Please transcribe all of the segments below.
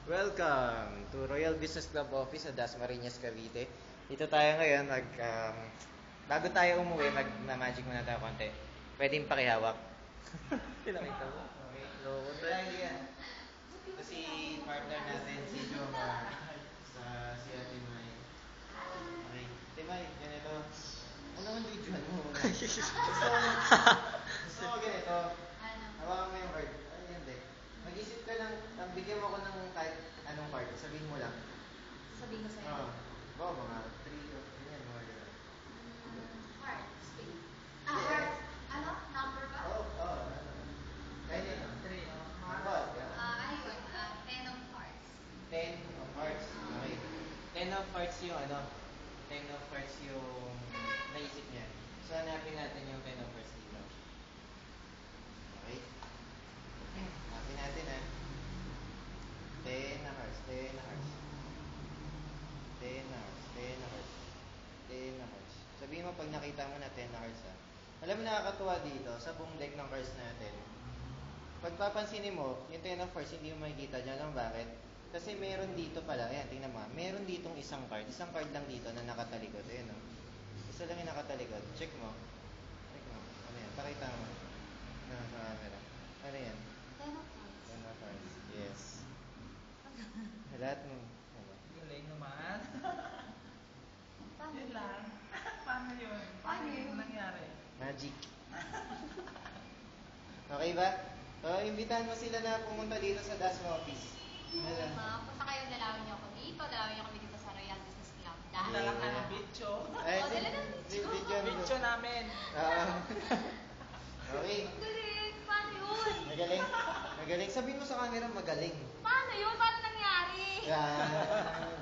Welcome to Royal Business Club Office sa Dasmariñas, Cavite. Dito tayo ngayon, bago tayo umuwi, mag-magic muna tayo konti. Pwedeng pakihawak. Pinakita mo? Okay. Loko to. Yan. Ito si partner natin, si Joma. Si Ate May. Okay. Ate May, ganito. Ano ang videoan mo? Gusto ko ganito. Hawakan mo yung card. Mag-isip ka lang, bigyan mo ko ng kahit anong card. Sabihin mo lang. Sabihin ko sa'yo? Oo. Mga 3 o ganyan, mga gano'n. Heart, spade. Heart. Ano? Number ba? Oo. Pwede. 3. Ayun. 10 of hearts. 10 of hearts. Okay. 10 of hearts yung 10 of hearts yung naisip niya. So, hanapin natin yung 10 of hearts dito. Okay. Hanapin natin 10 na hearts. 10 na hearts. 10 na hearts. 10 na hearts. 10 na hearts. Sabihin mo pag nakita mo na 10 na hearts Alam mo nakakatuwa dito sa buong deck ng cards natin. Pag papansinin mo, yung 10 of hearts hindi mo makikita dyan. Alam bakit? Kasi meron dito pala. Ayan, tingnan mo. Meron ditong isang card. Isang card lang dito na nakatalikod. Ayan o. Isa lang yung nakatalikod. Check mo. Ano yan? Pakita mo. Sa camera. Ano yan? 10 of hearts. 10 of hearts. Yes. Lahat mo. Galing naman. Paano Yun lang. Paano yun? Paano yun? Nangyari? Magic. Okay ba? So, imbitahan mo sila na pumunta dito sa Dasma office. Punta kayo, dalawin niyo ako dito. Dalawin niyo kami dito sa Royal Business Club. Dahil Dala ka ng bitcho. dala ng bitcho. Bitcho namin. Okay. Galing. Paano yun? Magaling. Sabihin mo sa camera, magaling. Paano yun? Paano nangyari? Di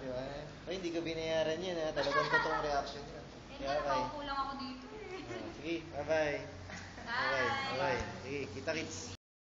ba? Ay, hindi ko binayaran yan ha. Talagang totoong reaction yun. Nakaupo lang ako dito Sige, bye-bye. Bye. Bye. Sige, kita kits.